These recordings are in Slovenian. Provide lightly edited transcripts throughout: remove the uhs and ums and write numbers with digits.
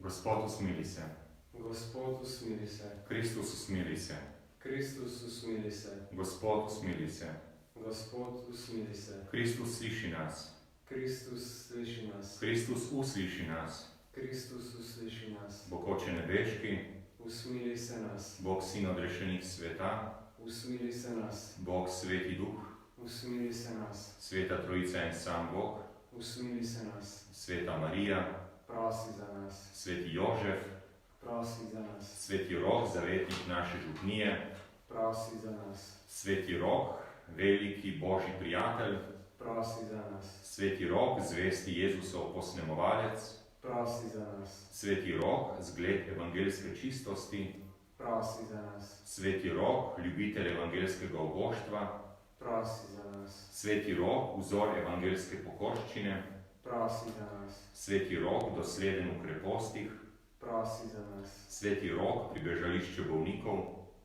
Gospod, usmili se. Gospod, usmili se. Kristus, usmili se. Kristus, usmili se. Gospod, usmili se. Gospod, usmili se. Kristus, sliši nas. Kristus, sliši nas. Kristus, usliši nas. Kristus, usliši nas. Bog Oče nebeški, Usmili se nas. Bog Sin odrešenih sveta, Usmili se nas. Bog Sveti Duh, Usmili se nas. Sveta Trojica en sam Bog, Usmili se nas. Sveta Marija, Prosi za nas. Sveti Jožef, Prosi za nas. Sveti Rok, zavetnik naše župnije, Prosi za nas. Sveti Rok, veliki Božji prijatelj, Prosi za nas. Sveti Rok, zvesti Jezusov posnemovalec, Prosi za nas. Sveti Rok, zgled evangeljske čistosti, Prosi za nas. Sveti Rok, ljubitelj evangeljskega oboštva, Prosi za nas. Sveti Rok, vzor evangeljske pokorščine, Prosi za nas. Sveti Rok, dosleden v krepostih, Prosi za nas. Sveti Rok, pribežališče bolnikov,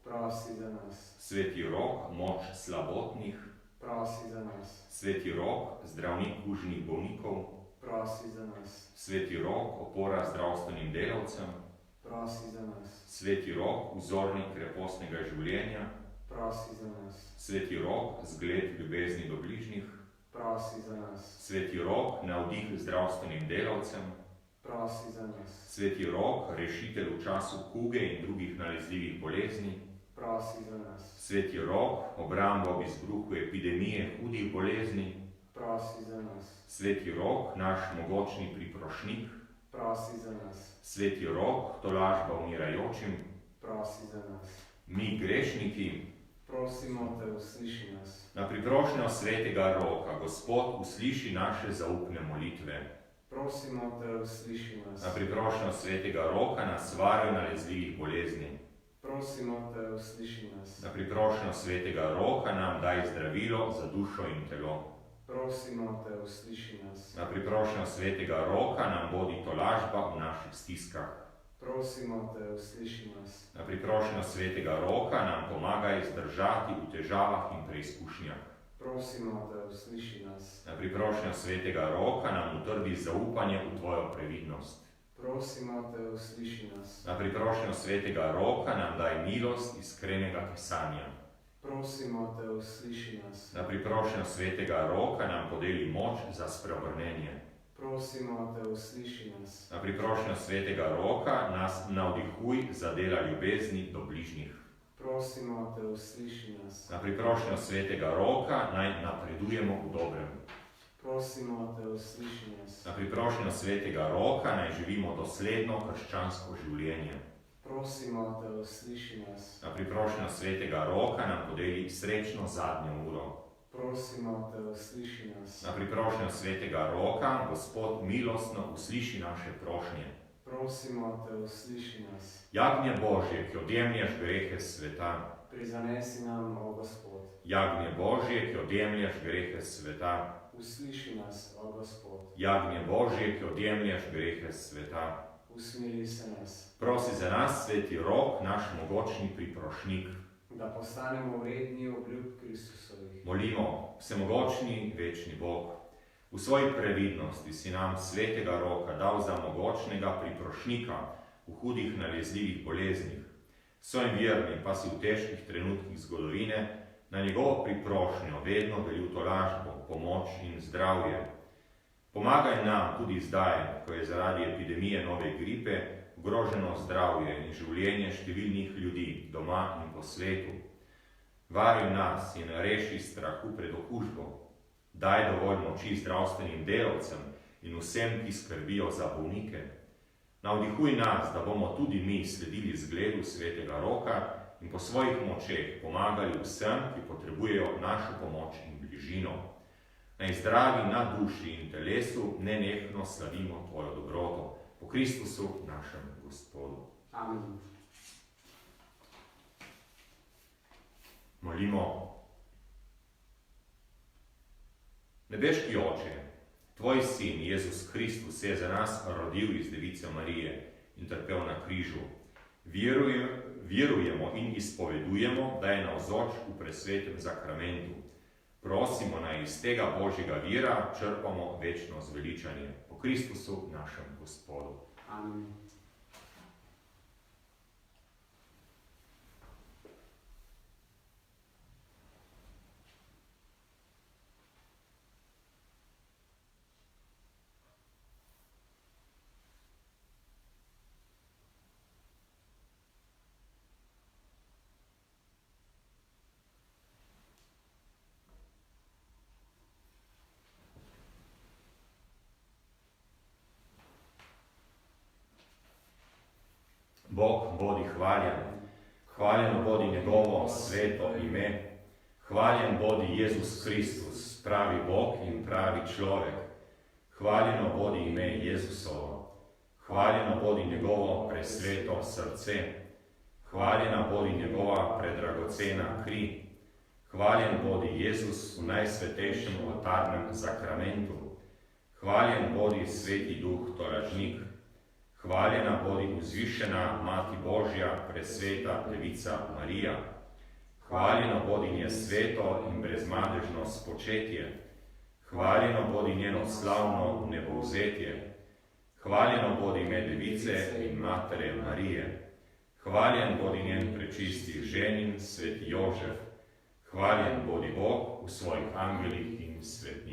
Prosi za nas. Sveti Rok, moč slabotnih, Prosi za nas. Sveti Rok, zdravnik kužnih bolnikov, Prosi za nas. Sveti Rok, opora zdravstvenim delavcem, Prosi za nas. Sveti Rok, vzornik krepostnega življenja, Prosi za nas. Sveti Rok, zgled ljubezni do bližnjih, Prosi za nas. Sveti Rok, navdih zdravstvenim delavcem, Prosi za nas. Sveti Rok, rešitelj v času kuge in drugih nalezljivih bolezni, Prosi za nas. Sveti Rok, obramba ob izbruhu epidemije hudih bolezni, Prosi za nas. Sveti Rok, naš mogočni priprošnik, Prosi za nas. Sveti Rok, tolažba umirajočim, Prosi za nas. mi grešniki, Prosimo te, usliši nas. na priprošnjo Svetega Roka, Gospod usliši naše zaupne molitve. Prosimo te, usliši nas. Na priprošnjo Svetega Roka nas varuj nalezljivih bolezni. Prosimo te, usliši nas. Na priprošnjo Svetega Roka nam daj zdravilo za dušo in telo. Prosimo te, usliši nas. Na priprošnjo Svetega Roka nam bodi tolažba v naših stiskah. Prosimo te, usliši nas. Na priprošnjo Svetega Roka nam pomagaj zdržati v težavah in preizkušnjah. Prosimo te, usliši nas. Na priprošnjo Svetega Roka nam utrdi zaupanje v tvojo previdnost. Prosimo te, usliši nas. Na priprošnjo Svetega Roka nam daj milost iskrenega pisanja. Prosimo te, usliši nas. Na priprošnjo Svetega Roka nam podeli moč za spreobrnenje. Prosimo te, usliši nas. Na priprošnjo Svetega Roka nas navdihuj za dela ljubezni do bližnjih. Prosimo te, usliši nas. Na priprošnjo Svetega Roka naj napredujemo v dobrem. Prosimo te, usliši nas. Na priprošnjo Svetega Roka naj živimo dosledno krščansko življenje. Prosimo te, usliši nas. Na priprošnjo Svetega Roka nam podeli srečno zadnjo uro. Prosimo te, usliši nas. Na priprošnjo Svetega Roka Gospod milostno usliši naše prošnje. Prosimo te, usliši nas. Jagnje Božje, ki odjemljaš grehe sveta. Prizanesi nam, o Gospod. Jagnje Božje, ki odjemljaš grehe sveta. Usliši nas, o Gospod. Jagnje Božje, ki odjemljaš grehe sveta. Usmili se nas. Prosi za nas, Sveti Rok, naš mogočni priprošnik. Da postanemo vredni obljub Kristusovih. Molimo, vsemogočni, večni Bog. V svoji previdnosti si nam Svetega Roka dal za mogočnega priprošnika v hudih nalezljivih boleznih. Svojim vernim pa si v težkih trenutkih zgodovine na njegovo priprošnjo vedno delil tolažbo, pomoč in zdravje. Pomagaj nam tudi zdaj, ko je zaradi epidemije nove gripe ogroženo zdravje in življenje številnih ljudi doma in po svetu. Varuj nas in reši strahu pred okužbo. Daj dovolj moči zdravstvenim delavcem in vsem, ki skrbijo za bolnike. Navdihuj nas, da bomo tudi mi sledili zgledu Svetega Roka in po svojih močeh pomagali vsem, ki potrebujejo našo pomoč in bližino. Naj zdravi na duši in telesu nenehno slavimo tvojo dobroto. Po Kristusu, našem Gospodu. Amen. Molimo. Nebeški Oče, tvoj sin Jezus Kristus se je za nas rodil iz Device Marije in trpel na križu. Verujemo in izpovedujemo, da je navzoč v presvetem zakramentu. Prosimo, naj iz tega Božjega vira črpamo večno zveličanje. Po Kristusu, našem Gospodu. Amen. Bog bodi hvaljen, hvaljeno bodi njegovo sveto ime, hvaljen bodi Jezus Kristus, pravi Bog in pravi človek, hvaljeno bodi ime Jezusovo, hvaljeno bodi njegovo presveto srce, hvaljena bodi njegova predragocena kri, hvaljen bodi Jezus v najsvetejšem oltarnem zakramentu, hvaljen bodi Sveti Duh Toražnik, hvaljena bodi vzvišena Mati Božja, presveta Devica Marija, hvaljeno bodi nje sveto in brezmadežno spočetje, hvaljeno bodi njeno slavno nebovzetje, hvaljeno bodi ime Device in Matere Marije, hvaljen bodi njen prečisti ženin, Sveti Jožef, hvaljen bodi Bog v svojih angelih in svetnikih.